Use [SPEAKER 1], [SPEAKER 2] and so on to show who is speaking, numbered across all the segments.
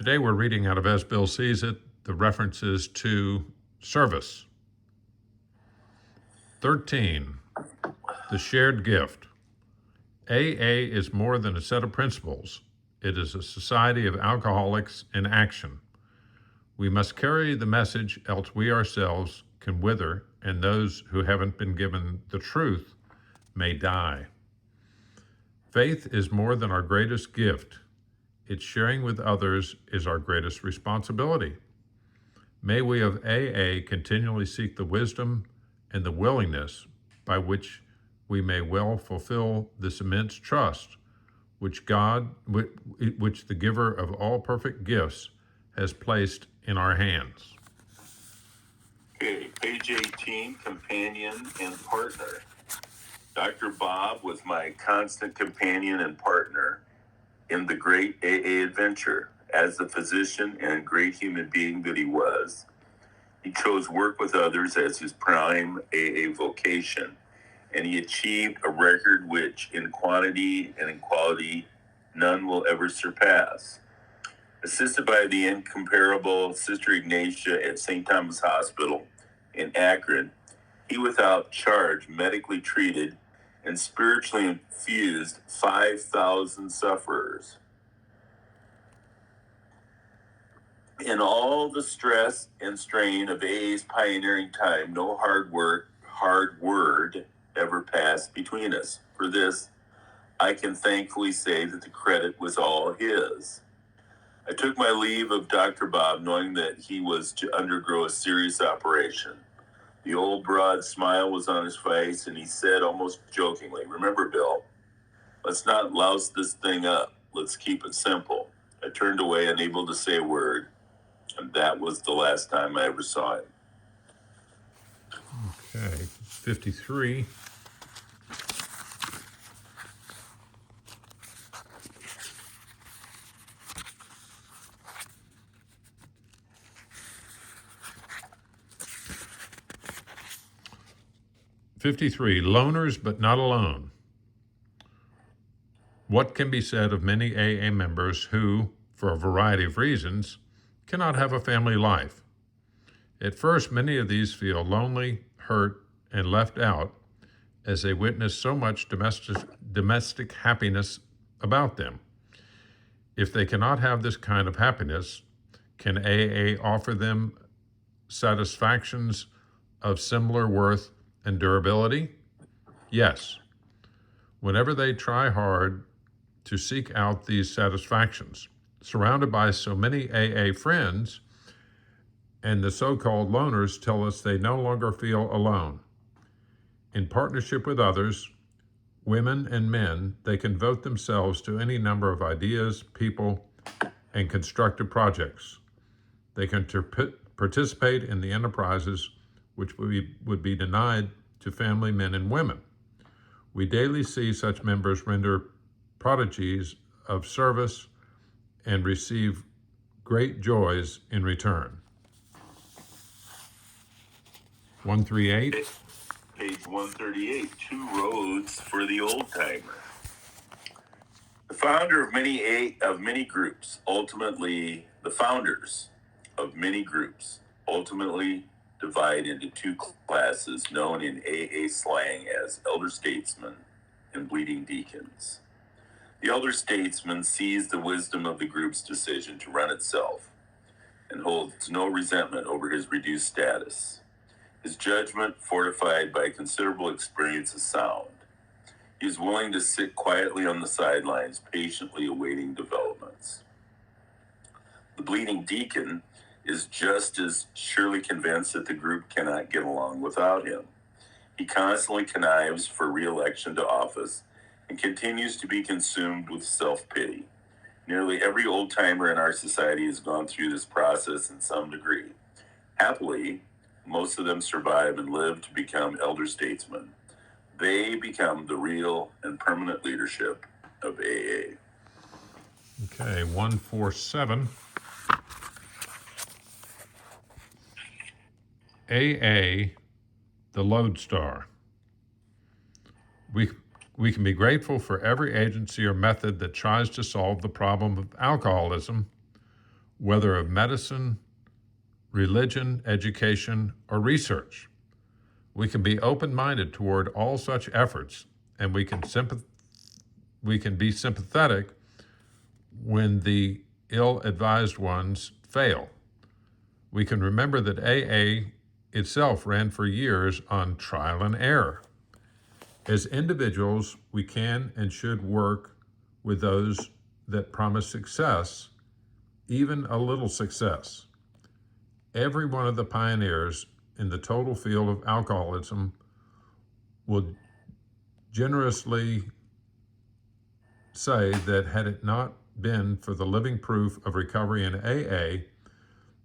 [SPEAKER 1] Today we're reading out of As Bill Sees It, the references to service. 13, the shared gift. AA is more than a set of principles. It is a society of alcoholics in action. We must carry the message, else we ourselves can wither, and those who haven't been given the truth may die. Faith is more than our greatest gift. Its sharing with others is our greatest responsibility. May we of AA continually seek the wisdom and the willingness by which we may well fulfill this immense trust which the giver of all perfect gifts has placed in our hands.
[SPEAKER 2] Okay, page 18, companion and partner. Dr. Bob was my constant companion and partner in the great AA adventure. As the physician and great human being that he was, he chose work with others as his prime AA vocation, and he achieved a record which, in quantity and in quality, none will ever surpass. Assisted by the incomparable Sister Ignatia at St. Thomas Hospital in Akron, he without charge medically treated and spiritually infused 5,000 sufferers. In all the stress and strain of AA's pioneering time, no hard word ever passed between us. For this, I can thankfully say that the credit was all his. I took my leave of Dr. Bob knowing that he was to undergo a serious operation. The old broad smile was on his face, and he said almost jokingly, "Remember, Bill, let's not louse this thing up. Let's keep it simple." I turned away, unable to say a word, and that was the last time I ever saw him.
[SPEAKER 1] Okay, 53. Loners but not alone. What can be said of many AA members who, for a variety of reasons, cannot have a family life? At first, many of these feel lonely, hurt, and left out as they witness so much domestic happiness about them. If they cannot have this kind of happiness, can AA offer them satisfactions of similar worth and durability? Yes. Whenever they try hard to seek out these satisfactions, surrounded by so many AA friends, and the so-called loners tell us they no longer feel alone. In partnership with others, women and men, they can devote themselves to any number of ideas, people, and constructive projects. They can participate in the enterprises which would be denied to family men and women. We daily see such members render prodigies of service and receive great joys in return. 138.
[SPEAKER 2] Page 138, Two Roads for the Old-Timer. The founders of many groups ultimately divide into two classes known in AA slang as elder statesmen and bleeding deacons. The elder statesman sees the wisdom of the group's decision to run itself and holds no resentment over his reduced status. His judgment, fortified by considerable experience, is sound. He is willing to sit quietly on the sidelines, patiently awaiting developments. The bleeding deacon is just as surely convinced that the group cannot get along without him. He constantly connives for re-election to office and continues to be consumed with self-pity. Nearly every old-timer in our society has gone through this process in some degree. Happily, most of them survive and live to become elder statesmen. They become the real and permanent leadership of AA.
[SPEAKER 1] Okay, 147. AA, the lodestar. We can be grateful for every agency or method that tries to solve the problem of alcoholism, whether of medicine, religion, education, or research. We can be open-minded toward all such efforts, and we can be sympathetic when the ill-advised ones fail. We can remember that AA itself ran for years on trial and error. As individuals, we can and should work with those that promise success, even a little success. Every one of the pioneers in the total field of alcoholism will generously say that had it not been for the living proof of recovery in AA,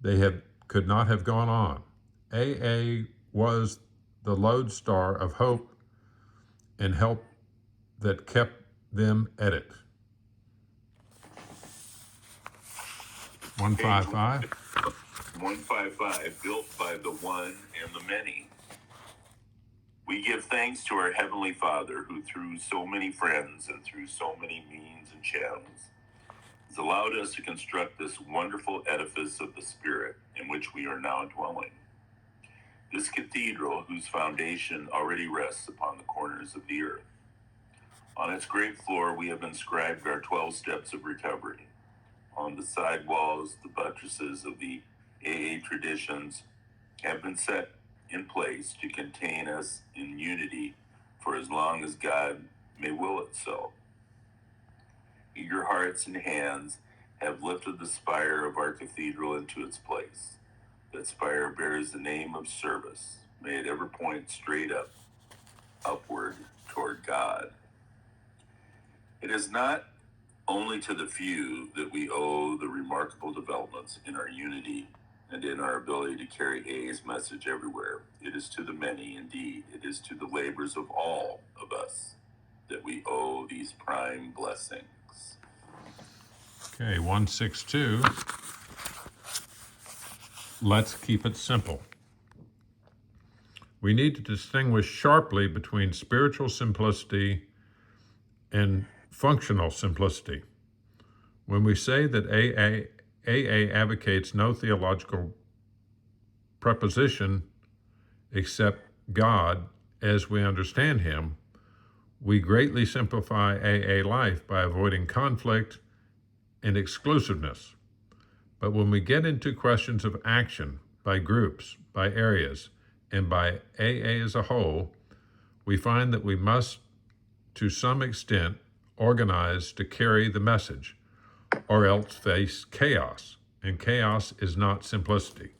[SPEAKER 1] they could not have gone on. AA was the lodestar of hope and help that kept them at it. 155.
[SPEAKER 2] 155, built by the one and the many. We give thanks to our Heavenly Father, who through so many friends and through so many means and channels has allowed us to construct this wonderful edifice of the Spirit in which we are now dwelling. This cathedral, whose foundation already rests upon the corners of the earth. On its great floor, we have inscribed our 12 steps of recovery. On the side walls, the buttresses of the AA traditions have been set in place to contain us in unity for as long as God may will it so. Eager hearts and hands have lifted the spire of our cathedral into its place. That spire bears the name of service. May it ever point straight up, upward toward God. It is not only to the few that we owe the remarkable developments in our unity and in our ability to carry AA's message everywhere. It is to the many, indeed. It is to the labors of all of us that we owe these prime blessings.
[SPEAKER 1] Okay, 162. Let's keep it simple. We need to distinguish sharply between spiritual simplicity and functional simplicity. When we say that AA advocates no theological preposition except God as we understand Him, we greatly simplify AA life by avoiding conflict and exclusiveness. But when we get into questions of action by groups, by areas, and by AA as a whole, we find that we must, to some extent, organize to carry the message, or else face chaos, and chaos is not simplicity.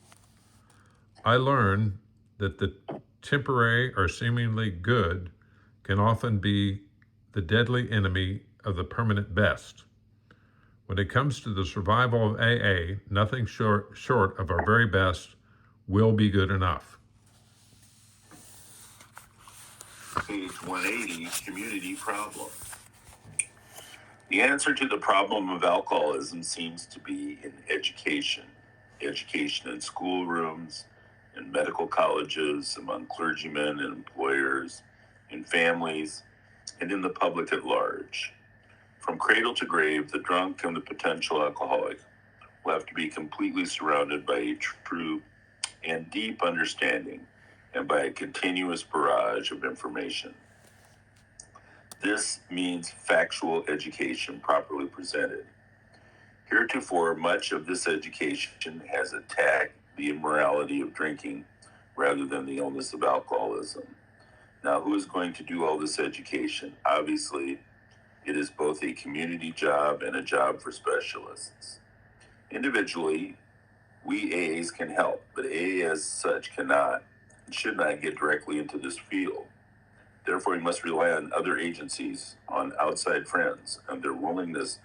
[SPEAKER 1] I learned that the temporary or seemingly good can often be the deadly enemy of the permanent best. When it comes to the survival of AA, nothing short of our very best will be good enough.
[SPEAKER 2] Page 180, community problem. The answer to the problem of alcoholism seems to be in education. Education in schoolrooms, in medical colleges, among clergymen and employers, in families, and in the public at large. From cradle to grave, the drunk and the potential alcoholic will have to be completely surrounded by a true and deep understanding and by a continuous barrage of information. This means factual education properly presented. Heretofore, much of this education has attacked the immorality of drinking rather than the illness of alcoholism. Now, who is going to do all this education? Obviously, it is both a community job and a job for specialists. Individually, we AAs can help, but AA as such cannot and should not get directly into this field. Therefore, we must rely on other agencies, on outside friends, and their willingness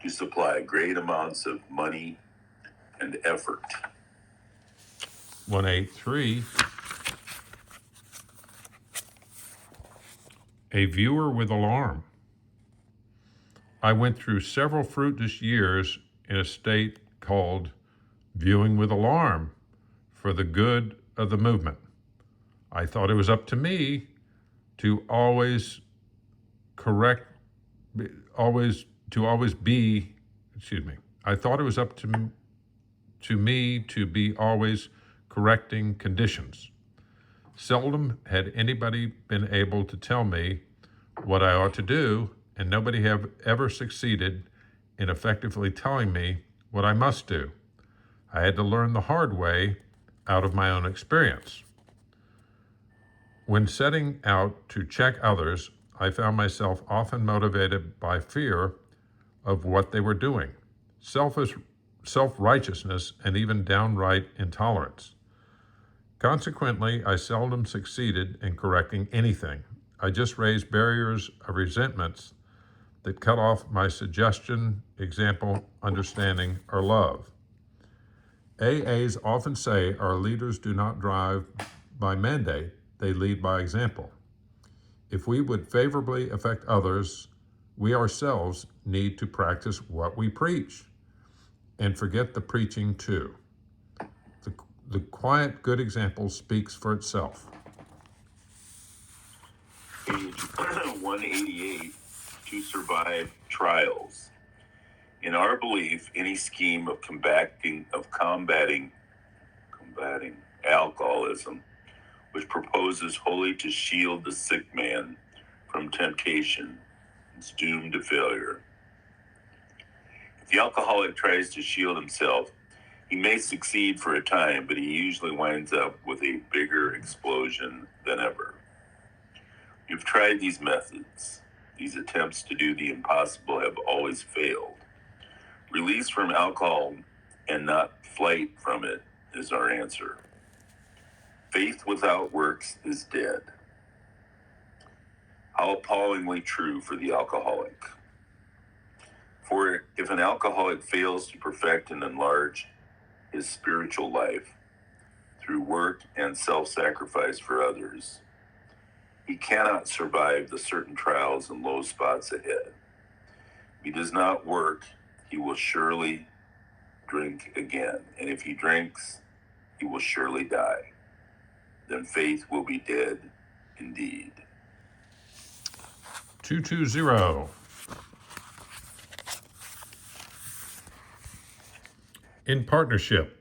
[SPEAKER 2] to supply great amounts of money and effort.
[SPEAKER 1] 183. A viewer with alarm. I went through several fruitless years in a state called viewing with alarm for the good of the movement. I thought it was up to me to always I thought it was up to to me to be always correcting conditions. Seldom had anybody been able to tell me what I ought to do, and nobody have ever succeeded in effectively telling me what I must do. I had to learn the hard way out of my own experience. When setting out to check others, I found myself often motivated by fear of what they were doing, self-righteousness, and even downright intolerance. Consequently, I seldom succeeded in correcting anything. I just raised barriers of resentments that cut off my suggestion, example, understanding, or love. AAs often say our leaders do not drive by mandate, they lead by example. If we would favorably affect others, we ourselves need to practice what we preach and forget the preaching too. The quiet, good example speaks for itself.
[SPEAKER 2] Page 188, to survive trials. In our belief, any scheme of combating alcoholism, which proposes wholly to shield the sick man from temptation, is doomed to failure. If the alcoholic tries to shield himself, he may succeed for a time, but he usually winds up with a bigger explosion than ever. You've tried these methods. These attempts to do the impossible have always failed. Release from alcohol and not flight from it is our answer. Faith without works is dead. How appallingly true for the alcoholic. For if an alcoholic fails to perfect and enlarge his spiritual life through work and self-sacrifice for others, he cannot survive the certain trials and low spots ahead. If he does not work, he will surely drink again. And if he drinks, he will surely die. Then faith will be dead indeed.
[SPEAKER 1] 220. In partnership.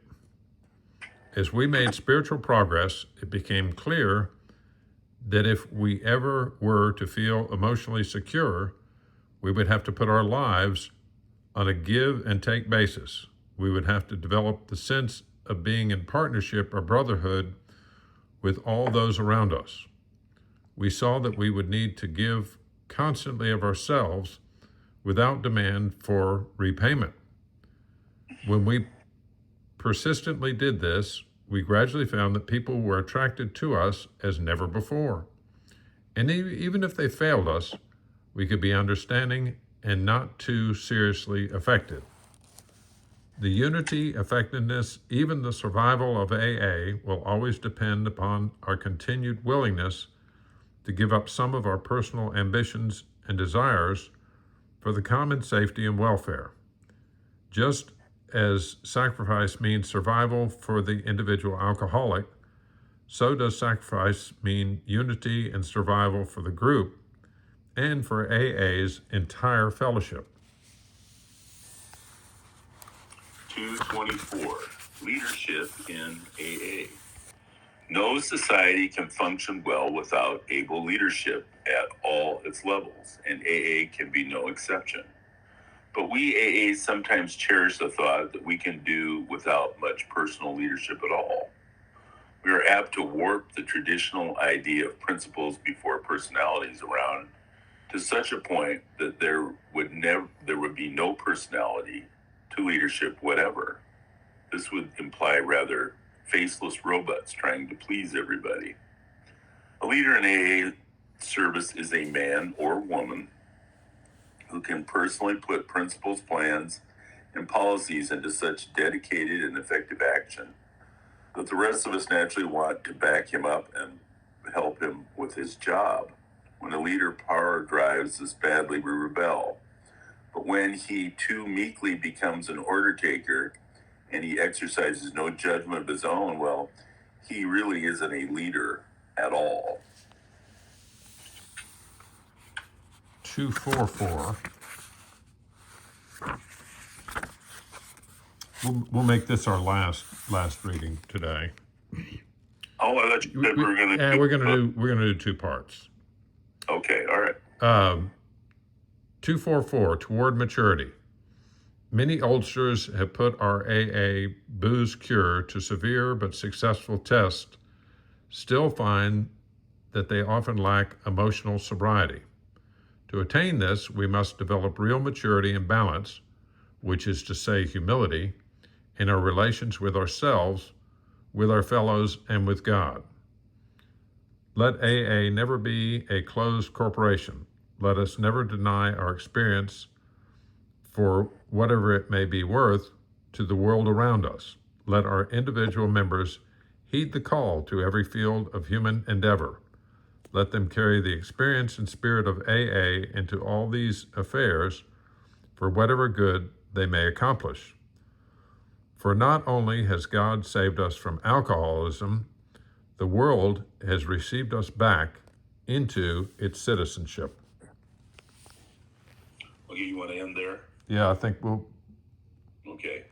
[SPEAKER 1] As we made spiritual progress, it became clear that if we ever were to feel emotionally secure, we would have to put our lives on a give and take basis. We would have to develop the sense of being in partnership or brotherhood with all those around us. We saw that we would need to give constantly of ourselves without demand for repayment. When we persistently did this, we gradually found that people were attracted to us as never before. And even if they failed us, we could be understanding and not too seriously affected. The unity, effectiveness, even the survival of AA will always depend upon our continued willingness to give up some of our personal ambitions and desires for the common safety and welfare. Just as sacrifice means survival for the individual alcoholic, so does sacrifice mean unity and survival for the group and for AA's entire fellowship.
[SPEAKER 2] 224, leadership in AA. No society can function well without able leadership at all its levels, and AA can be no exception. But we AAs sometimes cherish the thought that we can do without much personal leadership at all. We are apt to warp the traditional idea of principles before personalities around to such a point that there would be no personality to leadership whatever. This would imply rather faceless robots trying to please everybody. A leader in AA service is a man or woman who can personally put principles, plans, and policies into such dedicated and effective action that the rest of us naturally want to back him up and help him with his job. When a leader power drives us badly, we rebel. But when he too meekly becomes an order taker and he exercises no judgment of his own, well, he really isn't a leader at all.
[SPEAKER 1] 244. we'll make this our last reading today.
[SPEAKER 2] Oh, I thought you said we were going to.
[SPEAKER 1] Yeah, we're gonna do two parts.
[SPEAKER 2] Okay, all right.
[SPEAKER 1] 244, Toward Maturity. Many oldsters have put our AA booze cure to severe but successful tests, still find that they often lack emotional sobriety. To attain this, we must develop real maturity and balance, which is to say humility, in our relations with ourselves, with our fellows, and with God. Let AA never be a closed corporation. Let us never deny our experience for whatever it may be worth to the world around us. Let our individual members heed the call to every field of human endeavor. Let them carry the experience and spirit of AA into all these affairs for whatever good they may accomplish. For not only has God saved us from alcoholism, the world has received us back into its citizenship.
[SPEAKER 2] Okay, you want to end there?
[SPEAKER 1] Yeah, I think we'll
[SPEAKER 2] Okay.